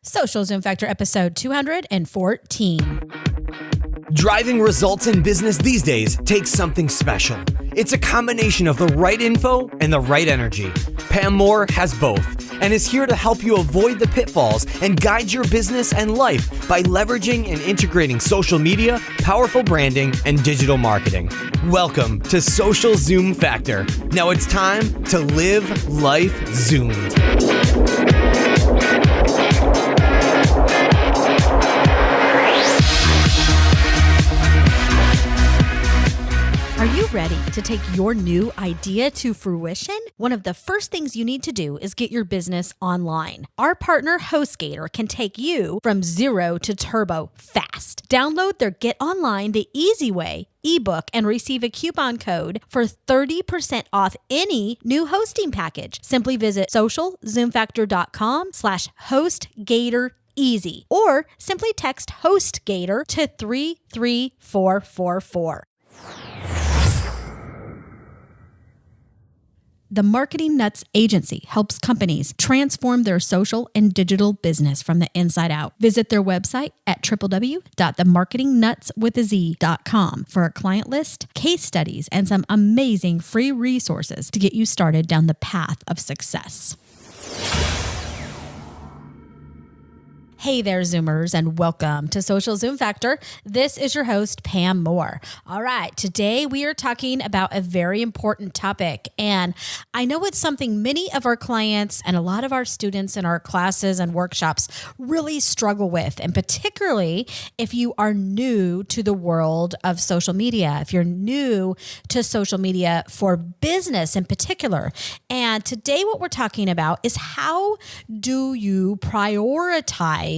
Social Zoom Factor episode 214. Driving results in business these days takes something special. It's a combination of the right info and the right energy. Pam Moore has both and is here to help you avoid the pitfalls and guide your business and life by leveraging and integrating social media, powerful branding, and digital marketing. Welcome to Social Zoom Factor. Now it's time to live life zoomed. Are you ready to take your new idea to fruition? One of the first things you need to do is get your business online. Our partner HostGator can take you from zero to turbo fast. Download their Get Online the Easy Way ebook and receive a coupon code for 30% off any new hosting package. Simply visit socialzoomfactor.com/HostGatorEasy or simply text HostGator to 33444. The Marketing Nuts Agency helps companies transform their social and digital business from the inside out. Visit their website at www.themarketingnutswithaz.com for a client list, case studies, and some amazing free resources to get you started down the path of success. Hey there, Zoomers, and welcome to Social Zoom Factor. This is your host, Pam Moore. All right, today we are talking about a very important topic, and I know it's something many of our clients and a lot of our students in our classes and workshops really struggle with, and particularly if you are new to the world of social media, if you're new to social media for business in particular. And today what we're talking about is how do you prioritize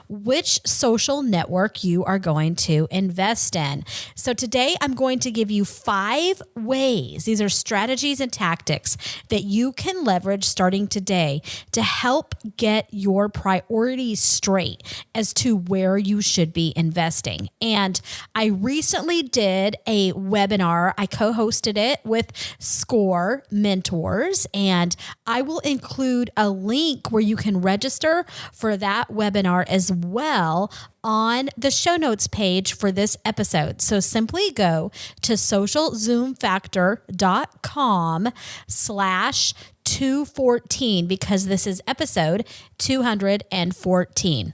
which social network you are going to invest in. So today I'm going to give you 5 ways. These are strategies and tactics that you can leverage starting today to help get your priorities straight as to where you should be investing. And I recently did a webinar. I co-hosted it with SCORE Mentors, and I will include a link where you can register for that webinar as well on the show notes page for this episode. So simply go to socialzoomfactor.com/214 because this is episode 214.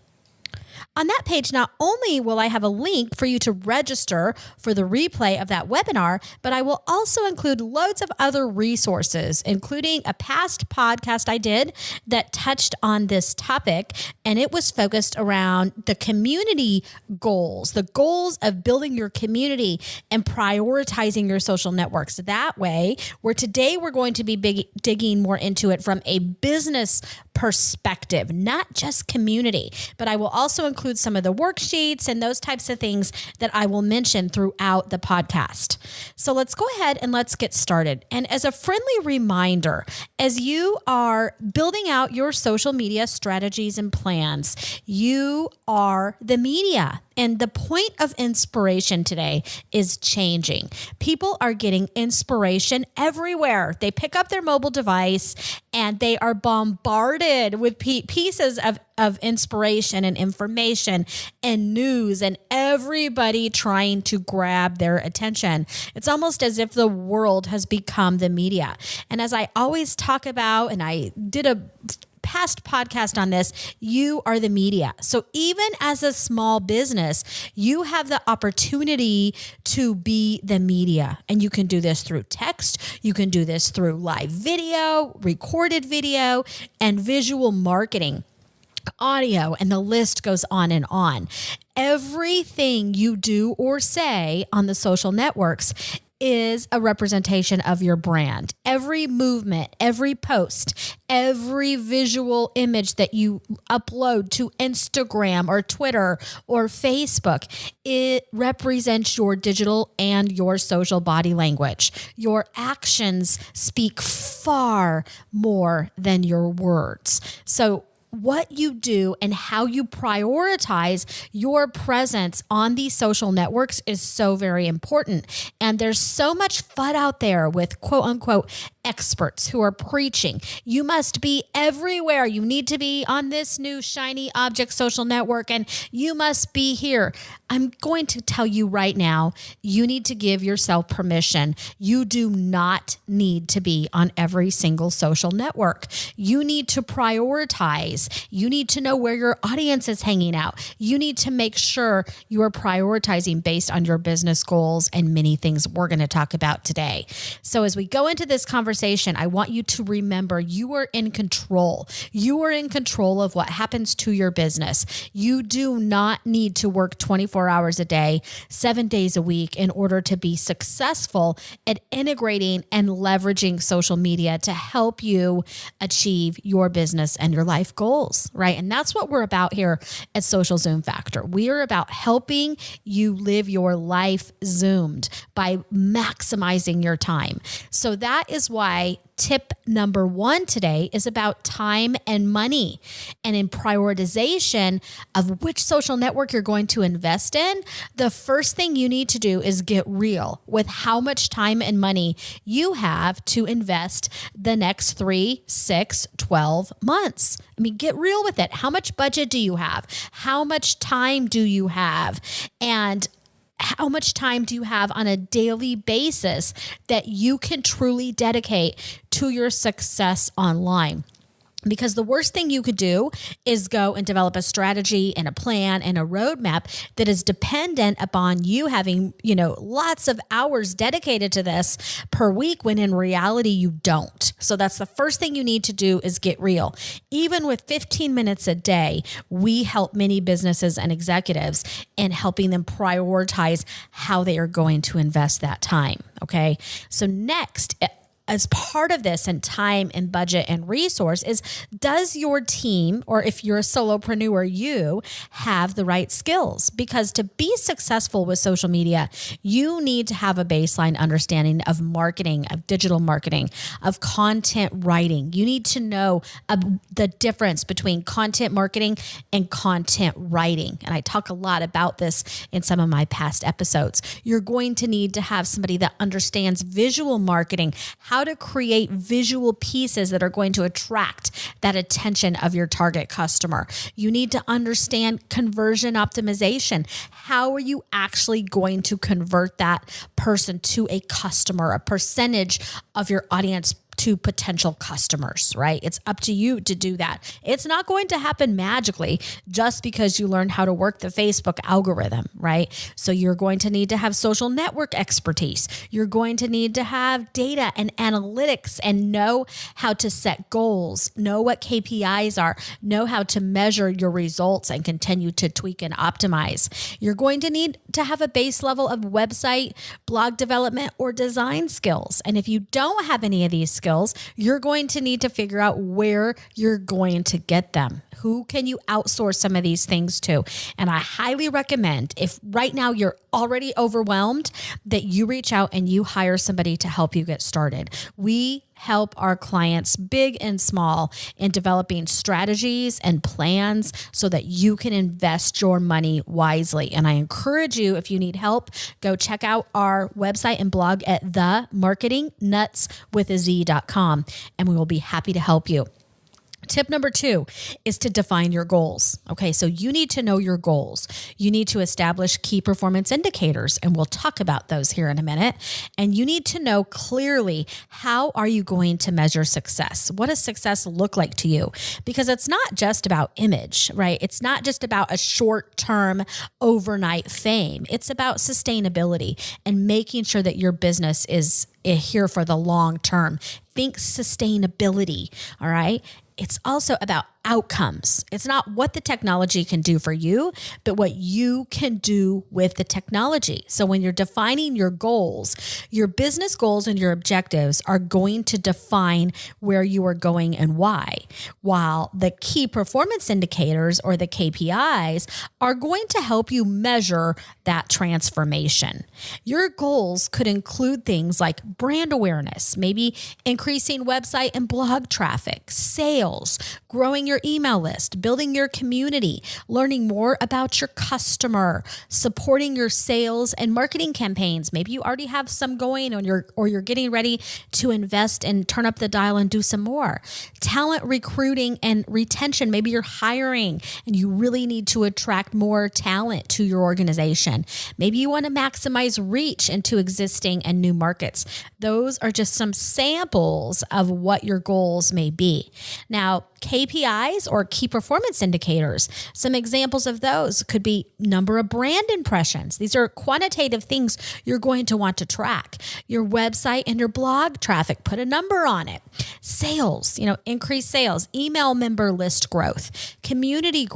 On that page, not only will I have a link for you to register for the replay of that webinar, but I will also include loads of other resources, including a past podcast I did that touched on this topic, and it was focused around the community goals, the goals of building your community and prioritizing your social networks that way, where today we're going to be digging more into it from a business perspective, not just community, but I will also include some of the worksheets and those types of things that I will mention throughout the podcast. So let's go ahead and let's get started. And as a friendly reminder, as you are building out your social media strategies and plans, you are the media. And the point of inspiration today is changing. People are getting inspiration everywhere. They pick up their mobile device and they are bombarded with pieces of inspiration and information and news and everybody trying to grab their attention. It's almost as if the world has become the media. And as I always talk about, and I did a past podcast on this, you are the media. So even as a small business, you have the opportunity to be the media. And you can do this through text. You can do this through live video, recorded video, and visual marketing, audio, and the list goes on and on. Everything you do or say on the social networks is a representation of your brand. Every movement, every post, every visual image that you upload to Instagram or Twitter or Facebook, it represents your digital and your social body language. Your actions speak far more than your words. So what you do and how you prioritize your presence on these social networks is so very important. And there's so much FUD out there with quote unquote experts who are preaching, you must be everywhere. You need to be on this new shiny object social network and you must be here. I'm going to tell you right now, you need to give yourself permission. You do not need to be on every single social network. You need to prioritize. You need to know where your audience is hanging out. You need to make sure you are prioritizing based on your business goals and many things we're going to talk about today. So as we go into this conversation, I want you to remember you are in control. You are in control of what happens to your business. You do not need to work 24 hours a day, 7 days a week in order to be successful at integrating and leveraging social media to help you achieve your business and your life goals, right? And that's what we're about here at Social Zoom Factor. We are about helping you live your life zoomed by maximizing your time. So that is why tip number 1 today is about time and money. And in prioritization of which social network you're going to invest in, the first thing you need to do is get real with how much time and money you have to invest the next 3, 6, 12 months. I mean, get real with it. How much budget do you have? How much time do you have? And how much time do you have on a daily basis that you can truly dedicate to your success online? Because the worst thing you could do is go and develop a strategy and a plan and a roadmap that is dependent upon you having, lots of hours dedicated to this per week when in reality you don't. So that's the first thing you need to do is get real. Even with 15 minutes a day, we help many businesses and executives in helping them prioritize how they are going to invest that time. Okay. So next, as part of this and time and budget and resource is, does your team, or if you're a solopreneur, you have the right skills? Because to be successful with social media, you need to have a baseline understanding of marketing, of digital marketing, of content writing. You need to know the difference between content marketing and content writing. And I talk a lot about this in some of my past episodes. You're going to need to have somebody that understands visual marketing, how to create visual pieces that are going to attract that attention of your target customer. You need to understand conversion optimization. How are you actually going to convert that person to a customer, a percentage of your audience to potential customers, right? It's up to you to do that. It's not going to happen magically just because you learned how to work the Facebook algorithm, right? So you're going to need to have social network expertise. You're going to need to have data and analytics and know how to set goals, know what KPIs are, know how to measure your results and continue to tweak and optimize. You're going to need to have a base level of website, blog development, or design skills. And if you don't have any of these skills, you're going to need to figure out where you're going to get them. Who can you outsource some of these things to? And I highly recommend, if right now you're already overwhelmed, that you reach out and you hire somebody to help you get started. We help our clients, big and small, in developing strategies and plans so that you can invest your money wisely. And I encourage you, if you need help, go check out our website and blog at themarketingnutswithaz.com, and we will be happy to help you. Tip number 2 is to define your goals. Okay, so you need to know your goals. You need to establish key performance indicators, and we'll talk about those here in a minute. And you need to know clearly, how are you going to measure success? What does success look like to you? Because it's not just about image, right? It's not just about a short-term overnight fame. It's about sustainability and making sure that your business is here for the long term. Think sustainability, all right? It's also about outcomes. It's not what the technology can do for you, but what you can do with the technology. So when you're defining your goals, your business goals and your objectives are going to define where you are going and why, while the key performance indicators, or the KPIs, are going to help you measure that transformation. Your goals could include things like brand awareness, maybe increasing website and blog traffic, sales, growing your email list, building your community, learning more about your customer, supporting your sales and marketing campaigns. Maybe you already have some going or you're getting ready to invest and turn up the dial and do some more. Talent recruiting and retention. Maybe you're hiring and you really need to attract more talent to your organization. Maybe you want to maximize reach into existing and new markets. Those are just some samples of what your goals may be. Now, KPIs or key performance indicators, some examples of those could be number of brand impressions. These are quantitative things you're going to want to track. Your website and your blog traffic, put a number on it. Sales, increase sales, email member list growth, community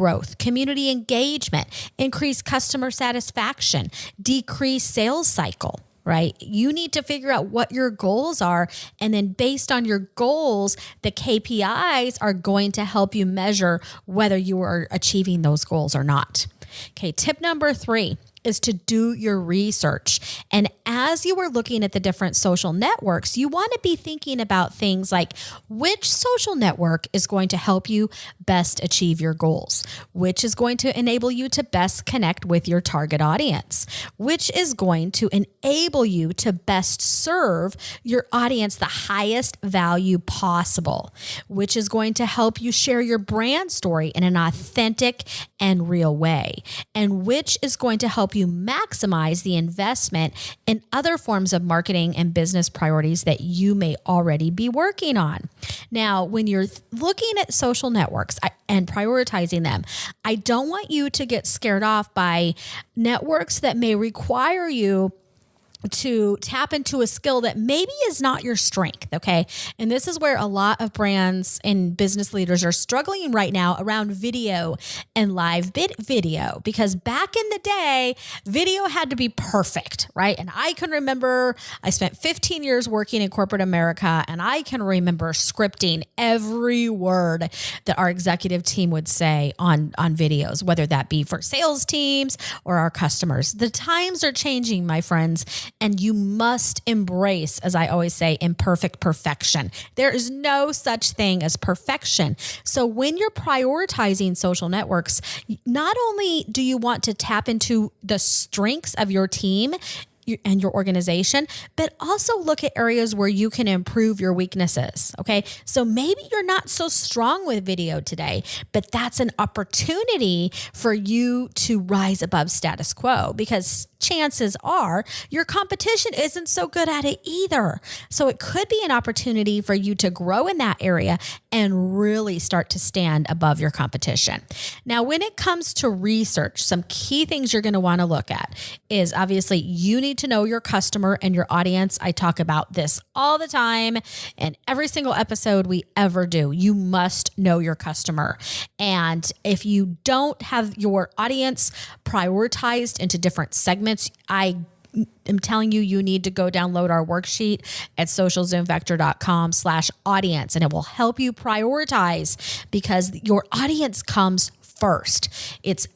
engagement, increase customer satisfaction, decrease sales cycle. Right? You need to figure out what your goals are. And then based on your goals, the KPIs are going to help you measure whether you are achieving those goals or not. Okay. Tip number 3 is to do your research. And as you are looking at the different social networks, you want to be thinking about things like which social network is going to help you best achieve your goals, which is going to enable you to best connect with your target audience, which is going to enable you to best serve your audience the highest value possible, which is going to help you share your brand story in an authentic and real way, and which is going to help you maximize the investment in other forms of marketing and business priorities that you may already be working on. Now, when you're looking at social networks and prioritizing them, I don't want you to get scared off by networks that may require you to tap into a skill that maybe is not your strength, okay? And this is where a lot of brands and business leaders are struggling right now around video and live video, because back in the day, video had to be perfect, right? And I can remember I spent 15 years working in corporate America, and I can remember scripting every word that our executive team would say on videos, whether that be for sales teams or our customers. The times are changing, my friends. And you must embrace, as I always say, imperfect perfection. There is no such thing as perfection. So when you're prioritizing social networks, not only do you want to tap into the strengths of your team and your organization, but also look at areas where you can improve your weaknesses. Okay. So maybe you're not so strong with video today, but that's an opportunity for you to rise above status quo, because chances are your competition isn't so good at it either. So it could be an opportunity for you to grow in that area and really start to stand above your competition. Now, when it comes to research, some key things you're going to want to look at is obviously you need to know your customer and your audience. I talk about this all the time in every single episode we ever do. You must know your customer. And if you don't have your audience prioritized into different segments, I am telling you, you need to go download our worksheet at socialzoomvector.com/audience, and it will help you prioritize, because your audience comes first. It's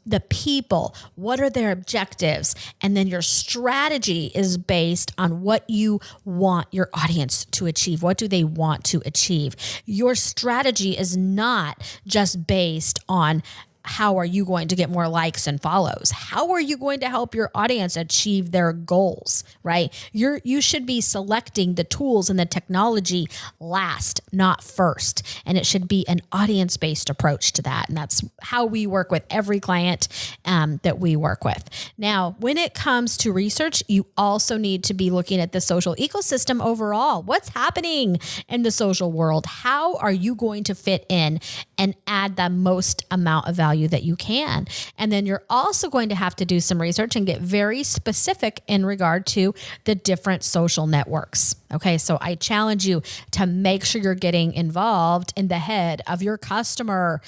the people. What are their objectives? And then your strategy is based on what you want your audience to achieve. What do they want to achieve? Your strategy is not just based on how are you going to get more likes and follows? How are you going to help your audience achieve their goals, right? You should be selecting the tools and the technology last, not first. And it should be an audience-based approach to that. And that's how we work with every client that we work with. Now, when it comes to research, you also need to be looking at the social ecosystem overall. What's happening in the social world? How are you going to fit in and add the most amount of value that you can? And then you're also going to have to do some research and get very specific in regard to the different social networks. Okay, so I challenge you to make sure you're getting involved in the head of your customer.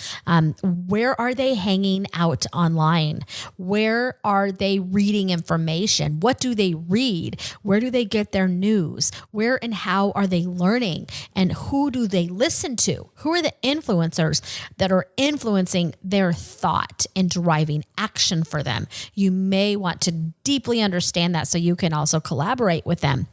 Where are they hanging out online? Where are they reading information? What do they read? Where do they get their news? Where and how are they learning? And who do they listen to? Who are the influencers that are influencing their thought and driving action for them? You may want to deeply understand that so you can also collaborate with them.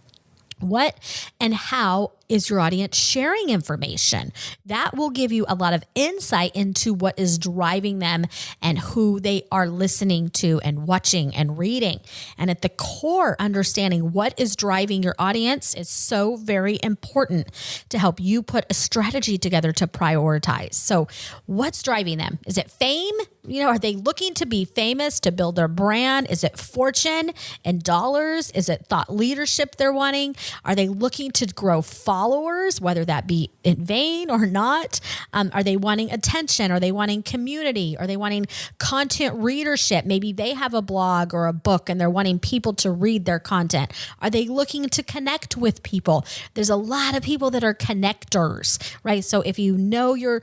What and how is your audience sharing information? That will give you a lot of insight into what is driving them and who they are listening to and watching and reading. And at the core, understanding what is driving your audience is so very important to help you put a strategy together to prioritize. So what's driving them? Is it fame? Are they looking to be famous to build their brand? Is it fortune and dollars? Is it thought leadership they're wanting? Are they looking to grow followers, whether that be in vain or not? Are they wanting attention? Are they wanting community? Are they wanting content readership? Maybe they have a blog or a book and they're wanting people to read their content. Are they looking to connect with people? There's a lot of people that are connectors, right? So if you know your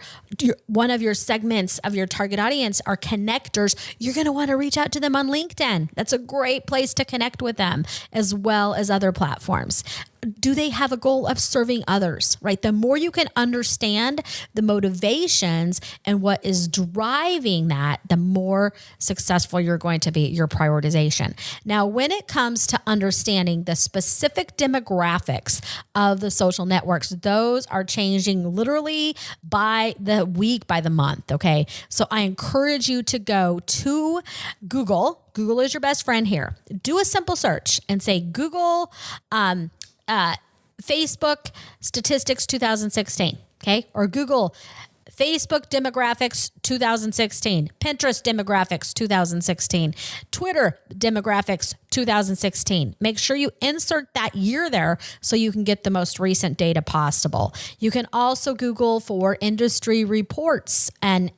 one of your segments of your target audience are connectors, you're going to want to reach out to them on LinkedIn. That's a great place to connect with them, as well as other platforms. Do they have a goal of serving others, right? The more you can understand the motivations and what is driving that, the more successful you're going to be at your prioritization. Now, when it comes to understanding the specific demographics of the social networks, those are changing literally by the week, by the month, okay? So I encourage you to go to Google. Google is your best friend here. Do a simple search and say Google, Facebook statistics 2016, okay? Or Google Facebook demographics 2016, Pinterest demographics 2016, Twitter demographics 2016. Make sure you insert that year there so you can get the most recent data possible. You can also Google for industry reports and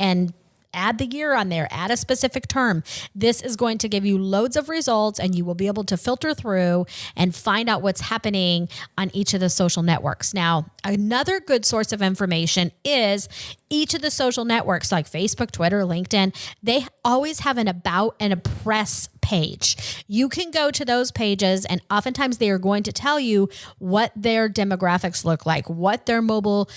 add the year on there, add a specific term. This is going to give you loads of results and you will be able to filter through and find out what's happening on each of the social networks. Now, another good source of information is each of the social networks like Facebook, Twitter, LinkedIn, they always have an about and a press page. You can go to those pages and oftentimes they are going to tell you what their demographics look like, what their mobile,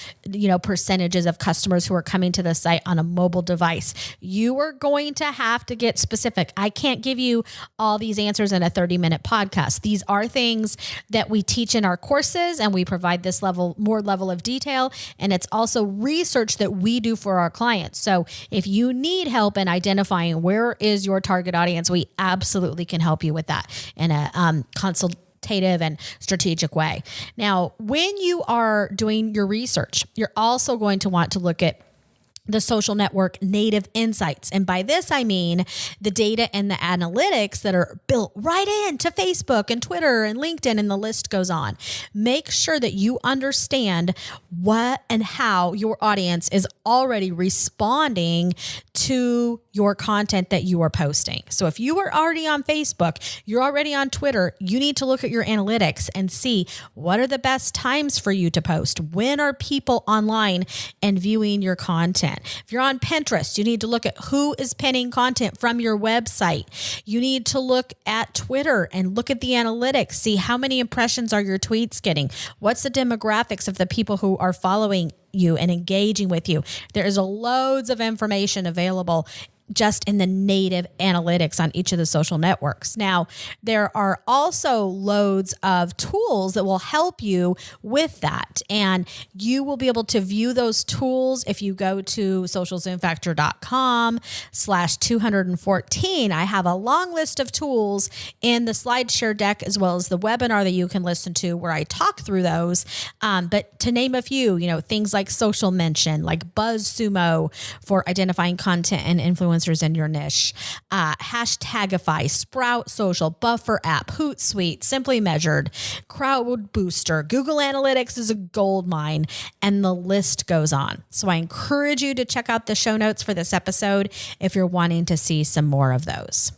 percentages of customers who are coming to the site on a mobile device. You are going to have to get specific. I can't give you all these answers in a 30-minute podcast. These are things that we teach in our courses and we provide this more level of detail. And it's also research that we do for our clients. So if you need help in identifying where is your target audience, we absolutely can help you with that in a consultative and strategic way. Now, when you are doing your research, you're also going to want to look at the social network native insights. And by this, I mean the data and the analytics that are built right into Facebook and Twitter and LinkedIn, and the list goes on. Make sure that you understand what and how your audience is already responding to your content that you are posting. So if you are already on Facebook, you're already on Twitter, you need to look at your analytics and see what are the best times for you to post. When are people online and viewing your content? If you're on Pinterest, you need to look at who is pinning content from your website. You need to look at Twitter and look at the analytics, see how many impressions are your tweets getting? What's the demographics of the people who are following you and engaging with you? There is loads of information available just in the native analytics on each of the social networks. Now, there are also loads of tools that will help you with that. And you will be able to view those tools if you go to socialzoomfactor.com/214. I have a long list of tools in the SlideShare deck as well as the webinar that you can listen to where I talk through those. But to name a few, things like Social Mention, like BuzzSumo for identifying content and influencers in your niche, Hashtagify, Sprout Social, Buffer App, Hootsuite, Simply Measured, Crowd Booster, Google Analytics is a gold mine, and the list goes on. So I encourage you to check out the show notes for this episode if you're wanting to see some more of those.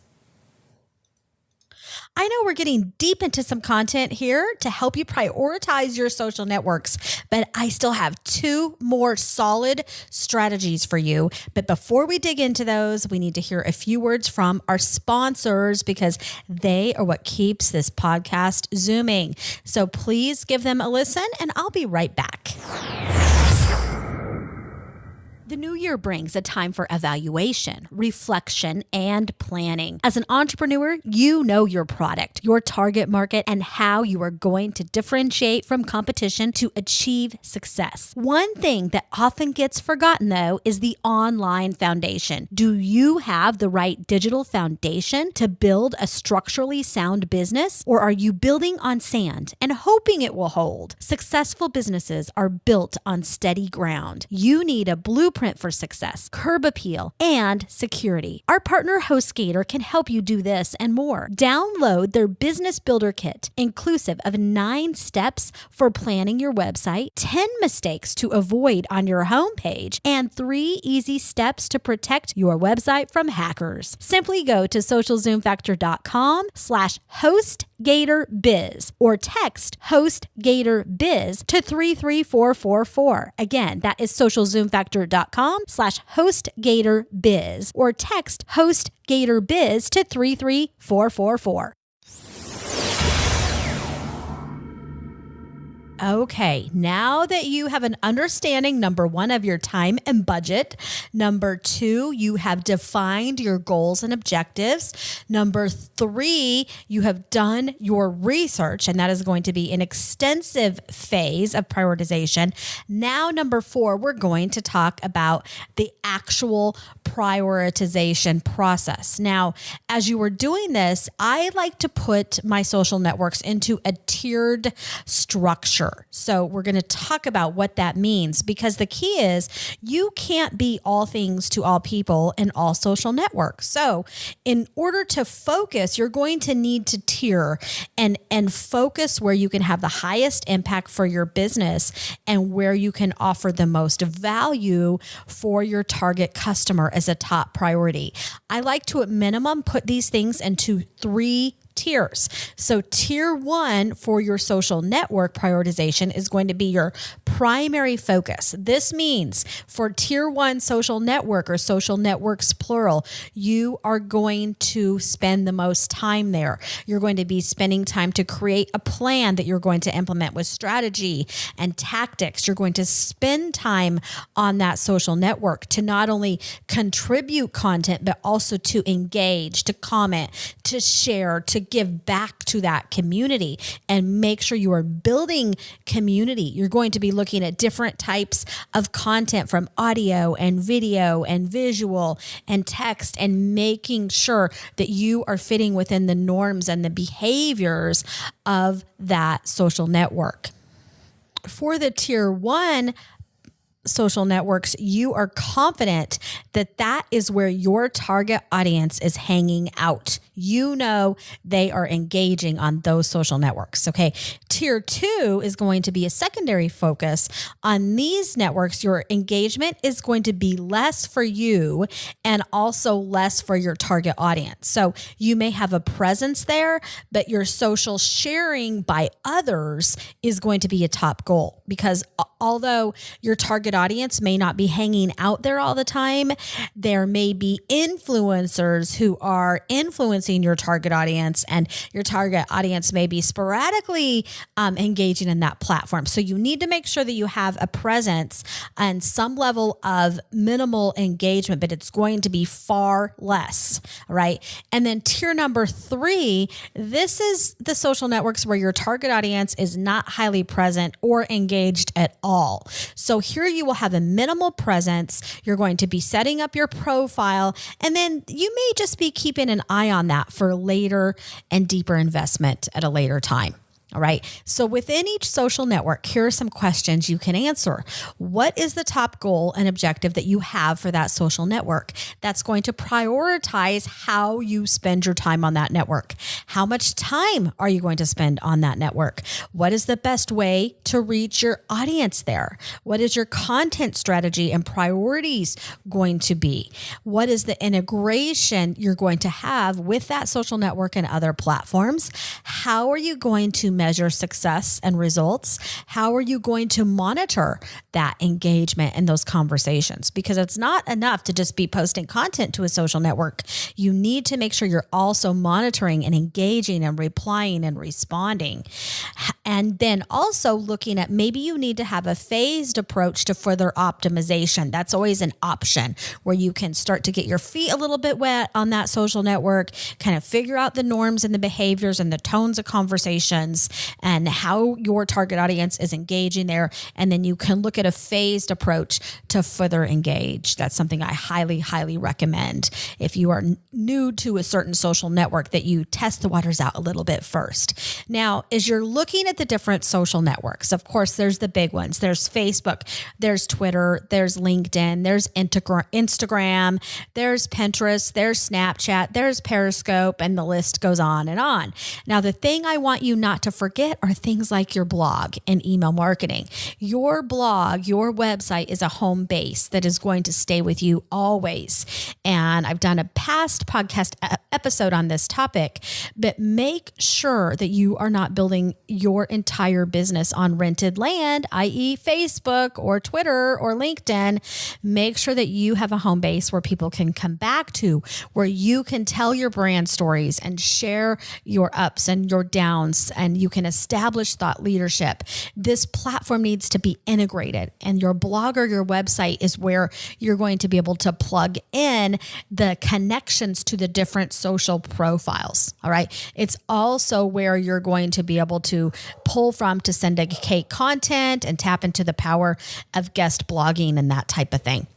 I know we're getting deep into some content here to help you prioritize your social networks, but I still have 2 more solid strategies for you. But before we dig into those, we need to hear a few words from our sponsors because they are what keeps this podcast zooming. So please give them a listen and I'll be right back. The new year brings a time for evaluation, reflection, and planning. As an entrepreneur, you know your product, your target market, and how you are going to differentiate from competition to achieve success. One thing that often gets forgotten, though, is the online foundation. Do you have the right digital foundation to build a structurally sound business, or are you building on sand and hoping it will hold? Successful businesses are built on steady ground. You need a blueprint for success, curb appeal, and security. Our partner HostGator can help you do this and more. Download their Business Builder Kit, inclusive of 9 steps for planning your website, 10 mistakes to avoid on your homepage, and 3 easy steps to protect your website from hackers. Simply go to socialzoomfactor.com/HostGatorBiz or text HostGatorBiz to 33444. Again, that is socialzoomfactor.com/HostGatorBiz or text HostGatorBiz to 33444. Okay, now that you have an understanding, number 1, of your time and budget, number 2, you have defined your goals and objectives, number 3, you have done your research, and that is going to be an extensive phase of prioritization. Now, number 4, we're going to talk about the actual prioritization process. Now, as you were doing this, I like to put my social networks into a tiered structure. So we're going to talk about what that means, because the key is you can't be all things to all people in all social networks. So in order to focus, you're going to need to tier and focus where you can have the highest impact for your business and where you can offer the most value for your target customer as a top priority. I like to, at minimum, put these things into 3 tiers. So tier 1 for your social network prioritization is going to be your primary focus. This means for tier 1 social network, or social networks plural, you are going to spend the most time there. You're going to be spending time to create a plan that you're going to implement with strategy and tactics. You're going to spend time on that social network to not only contribute content, but also to engage, to comment, to share, to give back to that community and make sure you are building community. You're going to be looking at different types of content, from audio and video and visual and text, and making sure that you are fitting within the norms and the behaviors of that social network. For the tier 1 social networks, you are confident that that is where your target audience is hanging out. You know they are engaging on those social networks. Okay. Tier 2 is going to be a secondary focus. On these networks, your engagement is going to be less for you and also less for your target audience. So you may have a presence there, but your social sharing by others is going to be a top goal, because although your target audience may not be hanging out there all the time, there may be influencers who are influencing your target audience, and your target audience may be sporadically engaging in that platform. So you need to make sure that you have a presence and some level of minimal engagement, but it's going to be far less, right? And then tier number 3, this is the social networks where your target audience is not highly present or engaged at all. So here you will have a minimal presence. You're going to be setting up your profile, and then you may just be keeping an eye on that for later and deeper investment at a later time. All right. So within each social network, here are some questions you can answer. What is the top goal and objective that you have for that social network? That's going to prioritize how you spend your time on that network. How much time are you going to spend on that network? What is the best way to reach your audience there? What is your content strategy and priorities going to be? What is the integration you're going to have with that social network and other platforms? How are you going to measure measure success and results, how are you going to monitor that engagement and those conversations? Because it's not enough to just be posting content to a social network. You need to make sure you're also monitoring and engaging and replying and responding. And then also looking at maybe you need to have a phased approach to further optimization. That's always an option where you can start to get your feet a little bit wet on that social network, kind of figure out the norms and the behaviors and the tones of conversations and how your target audience is engaging there. And then you can look at a phased approach to further engage. That's something I highly, highly recommend. If you are new to a certain social network, that you test the waters out a little bit first. Now, as you're looking at the different social networks, of course, there's the big ones. There's Facebook, there's Twitter, there's LinkedIn, there's Instagram, there's Pinterest, there's Snapchat, there's Periscope, and the list goes on and on. Now, the thing I want you not to forget are things like your blog and email marketing. Your blog, your website is a home base that is going to stay with you always. And I've done a past podcast episode on this topic, but make sure that you are not building your entire business on rented land, i.e. Facebook or Twitter or LinkedIn. Make sure that you have a home base where people can come back to, where you can tell your brand stories and share your ups and your downs, and you can establish thought leadership. This platform needs to be integrated, and your blog or your website is where you're going to be able to plug in the connections to the different social profiles. All right. It's also where you're going to be able to pull from to syndicate content and tap into the power of guest blogging and that type of thing.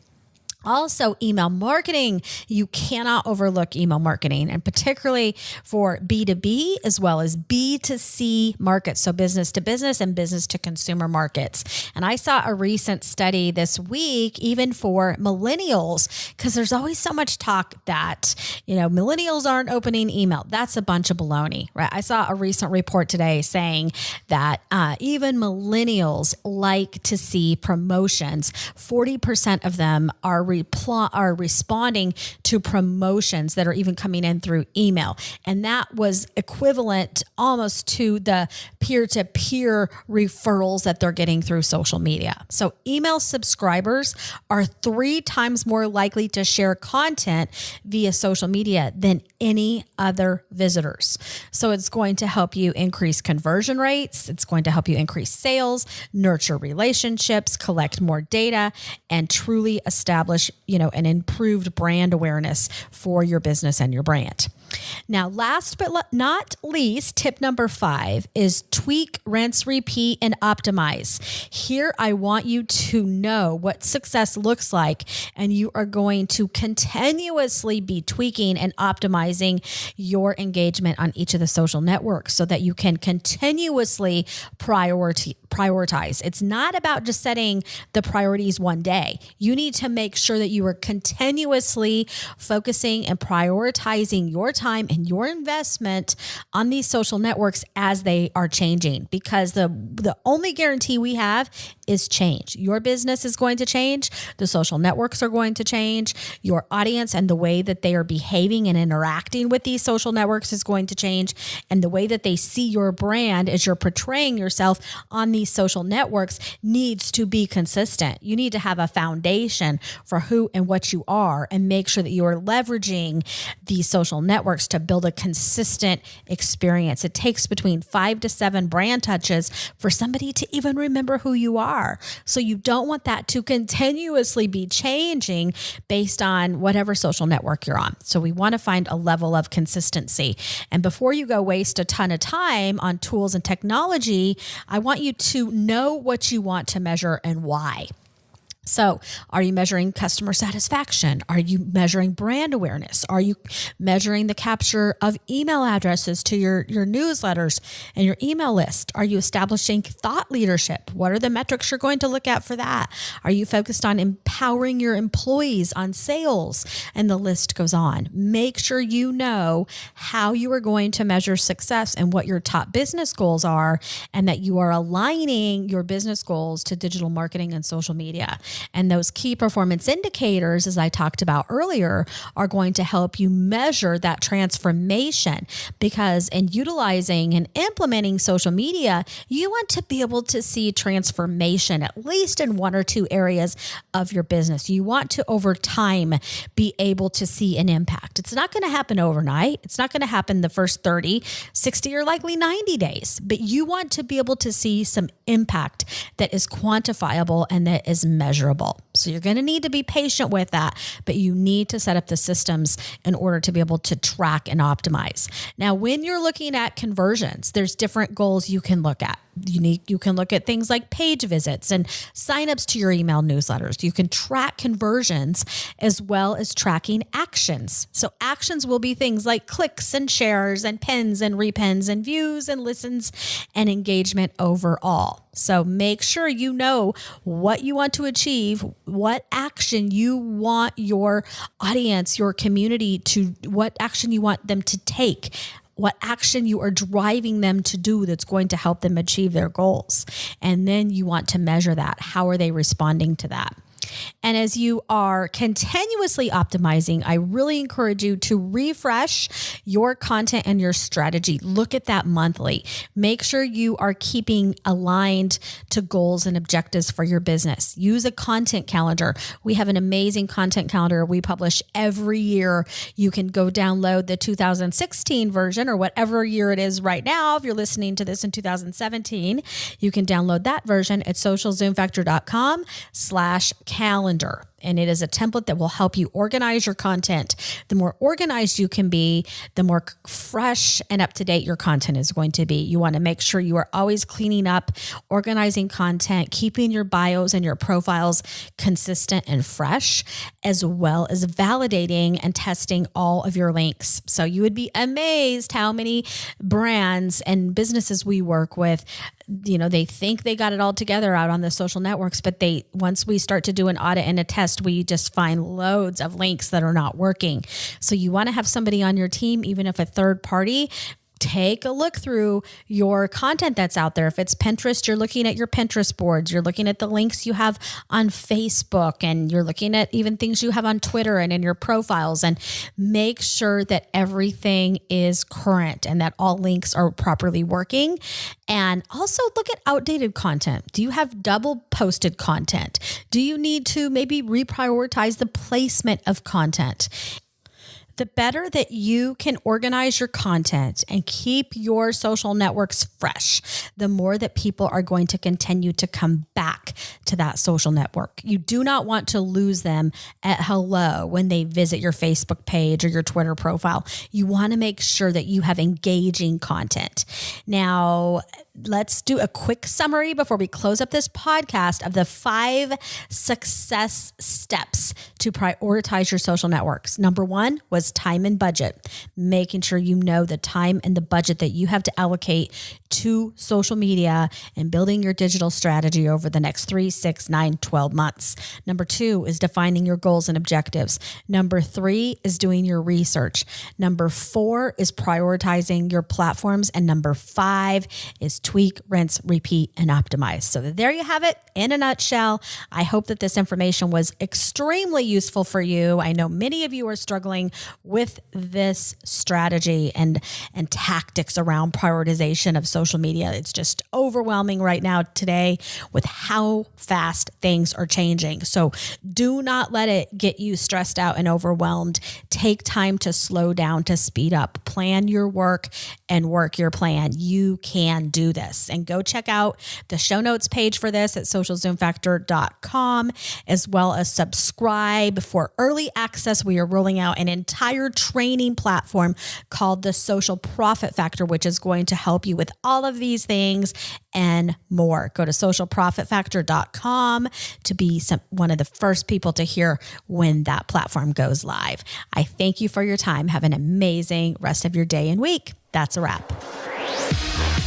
Also, email marketing. You cannot overlook email marketing, and particularly for B2B as well as B2C markets. So business to business and business to consumer markets. And I saw a recent study this week, even for millennials, because there's always so much talk that, millennials aren't opening email. That's a bunch of baloney, right? I saw a recent report today saying that even millennials like to see promotions. 40% of them are responding to promotions that are even coming in through email. And that was equivalent almost to the peer-to-peer referrals that they're getting through social media. So email subscribers are 3 times more likely to share content via social media than any other visitors. So it's going to help you increase conversion rates. It's going to help you increase sales, nurture relationships, collect more data, and truly establish, an improved brand awareness for your business and your brand. Now, last but not least, tip number 5 is tweak, rinse, repeat, and optimize. Here, I want you to know what success looks like, and you are going to continuously be tweaking and optimizing your engagement on each of the social networks so that you can continuously prioritize. It's not about just setting the priorities one day. You need to make sure that you are continuously focusing and prioritizing your time and your investment on these social networks as they are changing, because the only guarantee we have is change. Your business is going to change. The social networks are going to change. Your audience and the way that they are behaving and interacting with these social networks is going to change. And the way that they see your brand as you're portraying yourself on these social networks needs to be consistent. You need to have a foundation for who and what you are, and make sure that you are leveraging these social networks to build a consistent experience. It takes between 5 to 7 brand touches for somebody to even remember who you are. So you don't want that to continuously be changing based on whatever social network you're on. So we want to find a level of consistency. And before you go waste a ton of time on tools and technology, I want you to know what you want to measure and why. So are you measuring customer satisfaction? Are you measuring brand awareness? Are you measuring the capture of email addresses to your newsletters and your email list? Are you establishing thought leadership? What are the metrics you're going to look at for that? Are you focused on empowering your employees on sales? And the list goes on. Make sure you know how you are going to measure success and what your top business goals are, and that you are aligning your business goals to digital marketing and social media. And those key performance indicators, as I talked about earlier, are going to help you measure that transformation, because in utilizing and implementing social media, you want to be able to see transformation, at least in one or two areas of your business. You want to, over time, be able to see an impact. It's not going to happen overnight. It's not going to happen the first 30, 60, or likely 90 days, but you want to be able to see some impact that is quantifiable and that is measurable. So you're going to need to be patient with that, but you need to set up the systems in order to be able to track and optimize. Now, when you're looking at conversions, there's different goals you can look at. You can look at things like page visits and signups to your email newsletters. You can track conversions as well as tracking actions. So actions will be things like clicks and shares and pins and repins and views and listens and engagement overall. So make sure you know what you want to achieve, what action you want your audience, your community what action you want them to take, what action you are driving them to do that's going to help them achieve their goals. And then you want to measure that. How are they responding to that? And as you are continuously optimizing, I really encourage you to refresh your content and your strategy. Look at that monthly. Make sure you are keeping aligned to goals and objectives for your business. Use a content calendar. We have an amazing content calendar we publish every year. You can go download the 2016 version or whatever year it is right now. If you're listening to this in 2017, you can download that version at socialzoomfactor.com/calendar. And it is a template that will help you organize your content. The more organized you can be, the more fresh and up to date your content is going to be. You want to make sure you are always cleaning up, organizing content, keeping your bios and your profiles consistent and fresh, as well as validating and testing all of your links. So you would be amazed how many brands and businesses we work with, they think they got it all together out on the social networks, but once we start to do an audit and a test, we just find loads of links that are not working. So you want to have somebody on your team, even if a third party, take a look through your content that's out there. If it's Pinterest, you're looking at your Pinterest boards, you're looking at the links you have on Facebook, and you're looking at even things you have on Twitter and in your profiles, and make sure that everything is current and that all links are properly working. And also look at outdated content. Do you have double posted content? Do you need to maybe reprioritize the placement of content? The better that you can organize your content and keep your social networks fresh, the more that people are going to continue to come back to that social network. You do not want to lose them at hello when they visit your Facebook page or your Twitter profile. You want to make sure that you have engaging content. Now, let's do a quick summary before we close up this podcast of the 5 success steps to prioritize your social networks. Number 1 was time and budget, making sure you know the time and the budget that you have to allocate to social media and building your digital strategy over the next 3, 6, 9, 12 months. Number 2 is defining your goals and objectives. Number 3 is doing your research. Number 4 is prioritizing your platforms. And number 5 is tweak, rinse, repeat, and optimize. So there you have it in a nutshell. I hope that this information was extremely useful for you. I know many of you are struggling with this strategy and tactics around prioritization of social media. It's just overwhelming right now today with how fast things are changing. So do not let it get you stressed out and overwhelmed. Take time to slow down, to speed up, plan your work and work your plan. You can do this. And go check out the show notes page for this at socialzoomfactor.com, as well as subscribe for early access. We are rolling out an entire training platform called the Social Profit Factor, which is going to help you with all of these things and more. Go to socialprofitfactor.com to be one of the first people to hear when that platform goes live. I thank you for your time. Have an amazing rest of your day and week. That's a wrap.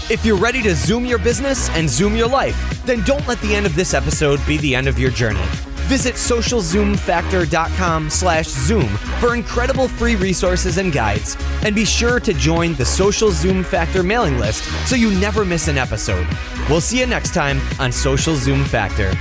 If you're ready to zoom your business and zoom your life, then don't let the end of this episode be the end of your journey. Visit socialzoomfactor.com/zoom for incredible free resources and guides. And be sure to join the Social Zoom Factor mailing list so you never miss an episode. We'll see you next time on Social Zoom Factor.